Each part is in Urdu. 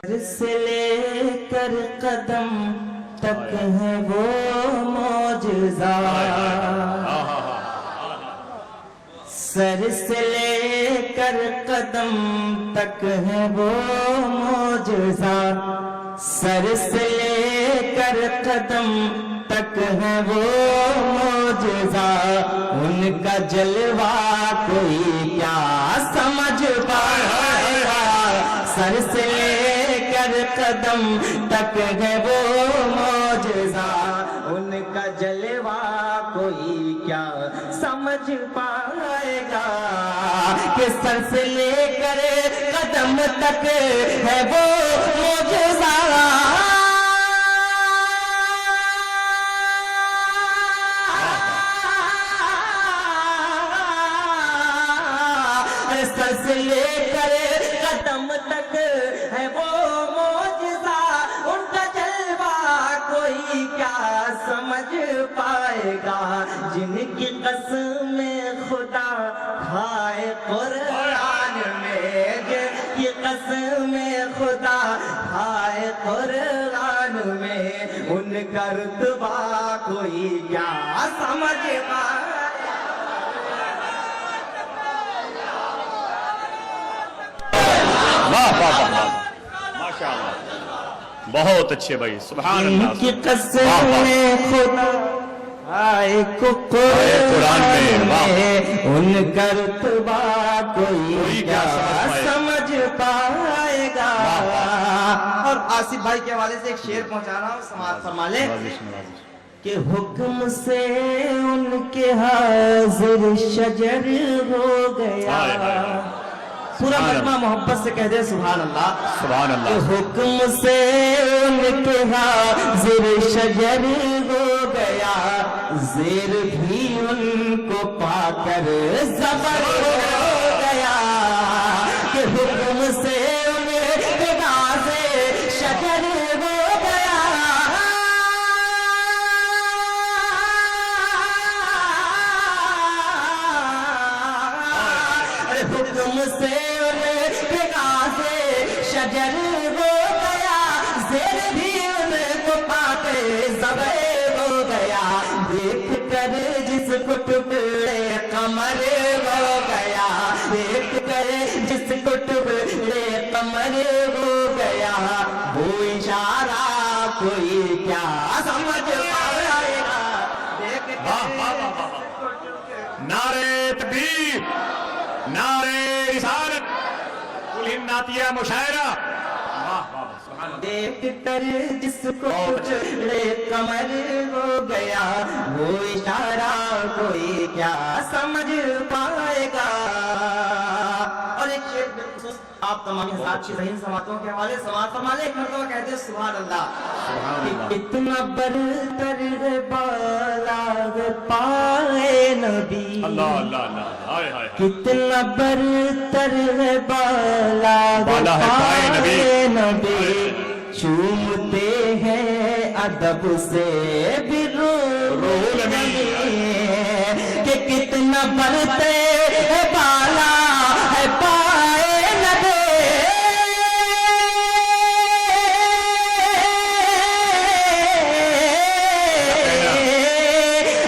سے لے کر قدم تک ہے وہ معجزہ، سر سے لے کر قدم تک ہے وہ معجزہ، سر سے لے کر قدم تک ہے وہ معجزہ، ان کا جلوہ کوئی کیا سمجھ پائے گا، سر سے لے کر قدم تک ہے وہ معجزہ، ان کا جلوہ کوئی کیا سمجھ پائے گا، کہ سر سے لے کر قدم تک ہے وہ معجزہ، سر سے لے کر قدم تک ہے وہ معجزہ، ان کا جلوہ کوئی کیا سمجھ پائے گا، جن کی قسم خدا کھائے قرآن میں، جن کی قسم خدا کھائے قرآن میں، ان کا رتبہ کوئی کیا سمجھ پائے گا۔ واہ واہ واہ ماشاء اللہ، بہت اچھے بھائی، سبحان اللہ، کی قسم خدا آئے کو قرآن میں، ان کا رتبہ کوئی کیا سمجھ پائے گا۔ اور آصف بھائی کے حوالے سے ایک شعر پہنچا رہا ہوں، سماعت فرما لیں کہ حکم سے ان کے حاضر شجر ہو گیا، پورا مجمع محبت سے کہہ دے سبحان اللہ، سبحان اللہ، حکم سے ان کے حاضر شجر ہو گیا، زیر بھی ان کو پا کر زبر ہو گیا، کہ حکم سے ان کے حاضر شجر ہو گیا، حکم سے شجر ہو گیا، زیر بھی ان کو پا کے زبر ہو گیا، دیکھ کر جس کو ٹکڑے قمر ہو گیا، دیکھ کر جس کو ٹکڑے قمر ہو گیا، وہ اشارہ کوئی کیا سمجھ پائے گا، دیکھ نعرے تکبیر، نعرے رسالت، نعتیہ مشاعرہ، دیکھ کر جس کو ٹکڑے قمر ہو گیا، وہ اشارہ کوئی کیا سمجھ پائے گا۔ اور ایک شعر بالخصوص آپ تمام حضرات کی ذہین سماعتوں کے حوالے سماعت فرما لیں، ایک مرتبہ کہتے ہیں سبحان اللہ، اتنا برتر ہے بالا پائے نبی، اللہ اللہ اللہ، کتنا برتر ہے بالا پائے نبی، چومتے ہیں ادب سے بھی روح نبی، کہ کتنا برتر ہے بالا ہے پائے نبی،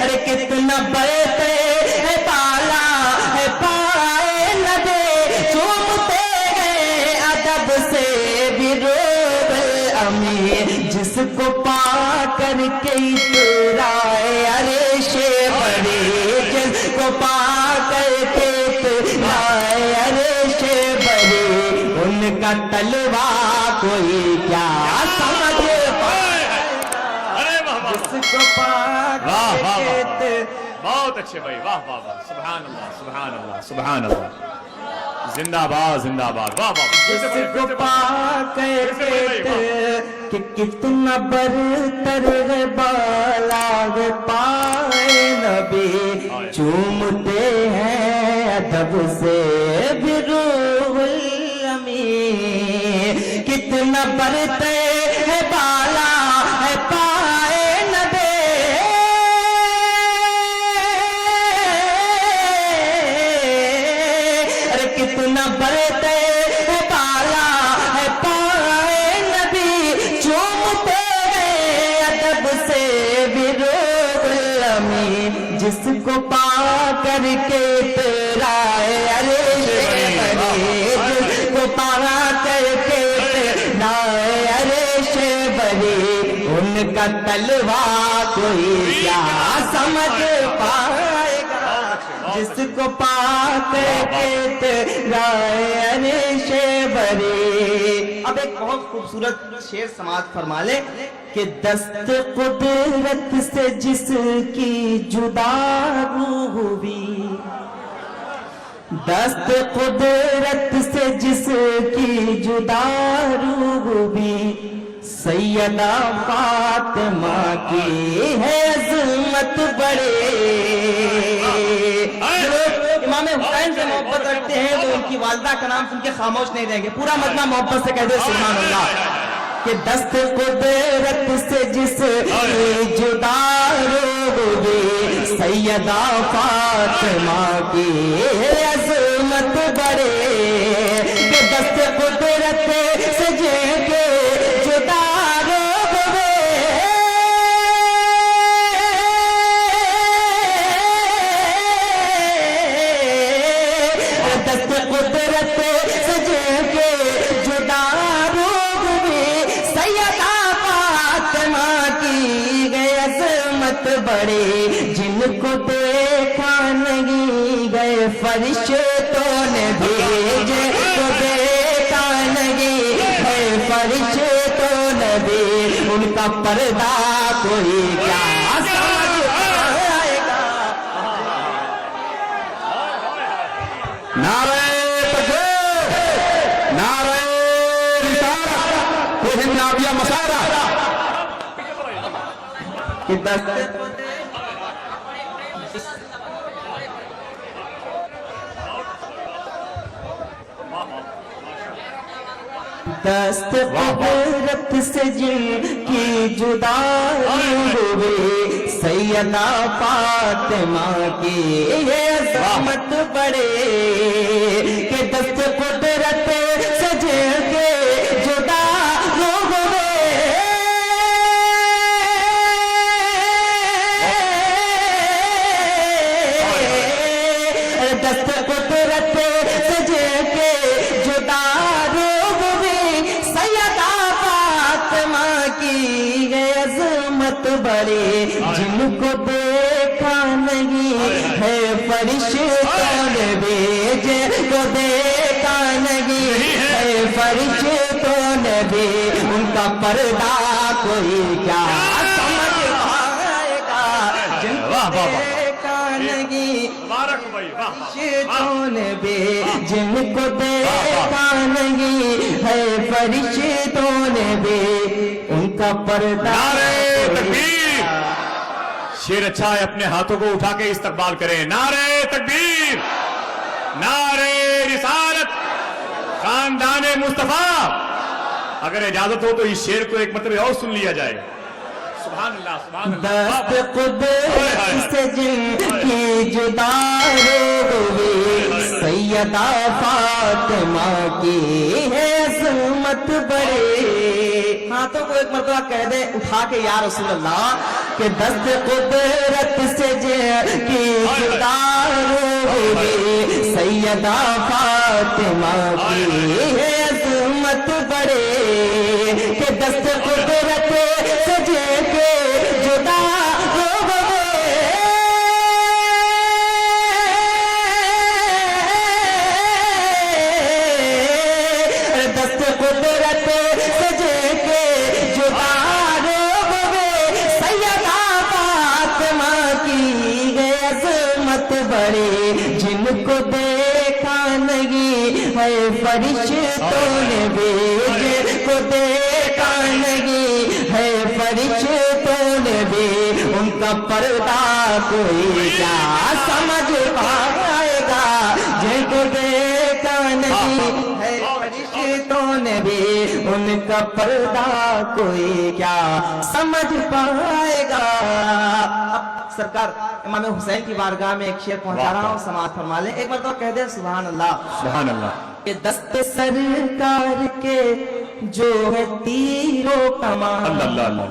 ارے کتنا برتر ہے بالا ہے پائے نبی، چومتے ہیں ادب سے بھی روح امی، جس کو پا کر کے اترائے عرش بری، جس کو پا کر کے اترائے عرش بری، ان کا تلوہ کوئی کیا سمجھ پائے گا، جس کو پا کر کے بہت اچھے بھائی، واہ واہ واہ، سبحان اللہ سبحان اللہ سبحان اللہ، زندہ باد زندہ باد، واہ واہ، جس کو پا کر کہ کتنا برتر ہے بالا پائے نبی، چومتے ہیں ادب سے بھی روح الامی، کتنا برتر ہے بالا ہے پائے نبی، ارے کتنا برتر ہے بالا ہے پائے جس کو پا کر کے اترائے عرش بری، جس کو پا کر کے اترائے عرش بری، ان کا طلبہ کوئی کیا سمجھ پائے گا، جس کو پا کر کے اترائے عرش بری۔ اب ایک بہت خوبصورت شعر سماعت فرما لے کہ دست قدرت سے جس کی جدا روح بھی، دست قدرت سے جس کی جدا روح بھی، سیدہ فاطمہ کی ہے عظمت بڑے۔ امام حسین سے محبت رکھتے ہیں تو ان کی والدہ کا نام سن کے خاموش نہیں رہیں گے، پورا مجمع محبت سے کہہ دے سبحان اللہ کہ دست قدرت سے جس کی جدا روح بھی، سیدہ فاطمہ کی عظمت بڑے، کہ دست قدرت سے جس کے جدا روح بھی، دست قدرت سے جس کے جدا روح بھی، سیدہ فاطمہ کی گئے عظمت بڑے، جن کو دیکھا نہیں گئے فرشتوں نے بھی، جن کو دیکھا نہیں گئے فرشتوں نے بھی، ان کا پردہ کوئی کیا سمجھ پائے گا۔ نعرہ تکبیر، نعرہ رسالت، کوہ نابیہ مسارہ، کہ دست دست قدرت سے جن کی جدا روح بھی، سیدہ فاطمہ کی یہ عظمت بڑے، کہ دست قدرت سے جن کے جدا روح بھی، دست قدرت سے جن کے جدا روح بھی، سیدہ فاطمہ کی ہے عظمت بڑے، جن کو دیکھا نہیں ہے فرشتوں نے بھی، جن کو دیکھا نہیں ہے فرشتوں نے بھی، ان کا پردہ کوئی کیا سمجھ پائے گا، جن کو دیکھا نہیں فرشتوں نے بھی، جن کو دیکھا نہیں ہے فرشتوں نے بھی، ان کا پردہ نعرہ تکبیر، شیر اچھا ہے اپنے ہاتھوں کو اٹھا کے استقبال کریں، نعرہ تکبیر، نعرہ رسالت، خاندان مصطفیٰ۔ اگر اجازت ہو تو اس شعر کو ایک مرتبہ اور سن لیا جائے۔ سبحان اللہ، سبحان اللہ۔ دست قدرت سے جن کی جدا روح بھی، سیدہ فاطمہ کی ہے عظمت بڑے۔ ہاتھوں کو ایک مرتبہ کہہ دے اٹھا کے یا رسول اللہ کہ دست قدرت سے جن کی جدا روح بھی، سیدہ فاطمہ کی ہے عظمت بڑے، کہ دست قدرت سے جن کے جدا روح بھی، دست قدرت سے جن کے جدا روح بھی، سیدہ فاطمہ کی ہے عظمت بڑے، جن کو دیکھا نہیں ہے فرشتوں نے بھی، جن کو دیکھا نہیں ہے فرشتوں نے بھی، ان کا پردہ کوئی کیا سمجھ پائے گا، جن کو دیکھا نہیں ہے فرشتوں نے بھی، ان کا پردہ کوئی کیا سمجھ پائے گا۔ اب سرکار امام حسین کی بارگاہ میں ایک شعر پہنچا رہا ہوں، سماعت فرما لیں، ایک مرتبہ کہہ دیں سبحان اللہ۔ سبحان اللہ۔ کہ دست سرکار کے جو ہے تیر و کمان، اللہ اللہ اللہ،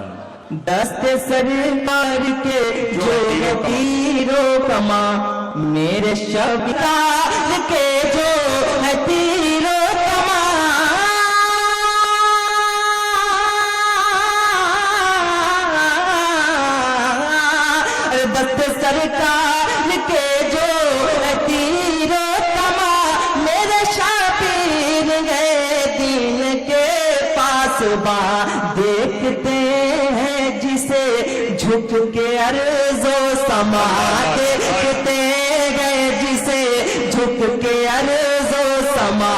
دست سرکار کے جو ہے تیرو کما، میرے شبیار کے جو ہے تیرو کما، دست سرکار کے جو ہے تیرو کما، میرے شبیر گئے دین کے پاس با، دیکھتے جسے جھک کے عرض و سما، دیکھتے گئے جسے جھک کے عرض و سما،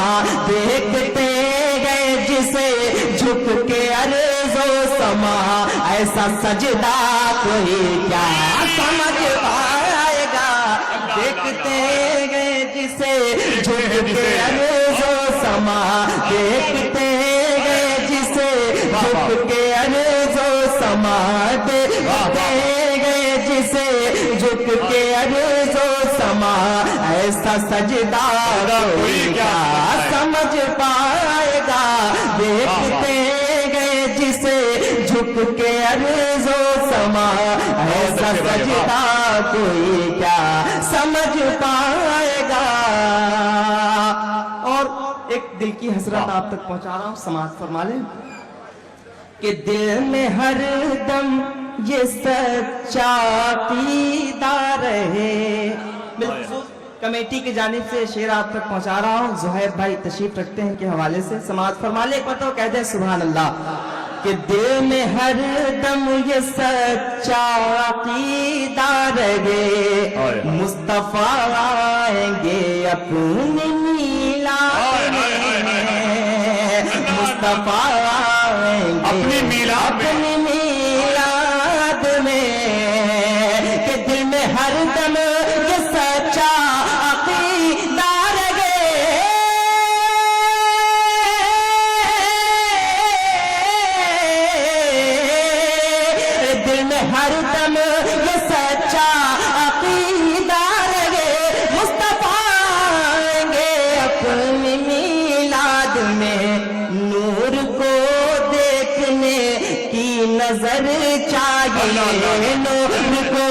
دیکھتے گئے جسے جھک کے عرض و سما، ایسا سجدہ کوئی کیا سمجھ پائے گا، دیکھتے گئے جسے جھک کے عرض و سما، دیکھتے گئے جسے جھک کے عرض و سما، دیکھتے گئے جسے جھک کے عرض و سما، ایسا سجدہ کوئی کیا سمجھ پائے گا، دیکھتے گئے جسے جھک کے عرض و سما، ایسا سجدہ کوئی کیا سمجھ پائے گا۔ اور ایک دل کی حسرت آپ تک پہنچا رہا ہوں، سماعت فرما لیں کہ دل میں ہر دم یہ سچا عقیدہ رہے۔ بالخصوص کمیٹی کی جانب سے شعر آپ تک پہنچا رہا ہوں، زہیر بھائی تشریف رکھتے ہیں کے حوالے سے، سماعت فرما لیں، ایک بار تو کہہ دیں سبحان اللہ، کہ دل میں ہر دم یہ سچا عقیدہ رہے، مصطفیٰ آئیں گے اپنی میلاد میں، مصطفیٰ آئیں گے اپنی میلاد میں، کہ دل میں ہر دم یہ سچا عقیدہ رہے، دل میں ہر دم یہ سچا عقیدہ رہے، مصطفیٰ آئیں گے اپنی میلاد میں، نور کو دیکھنے کی نظر چاہیے، نور کو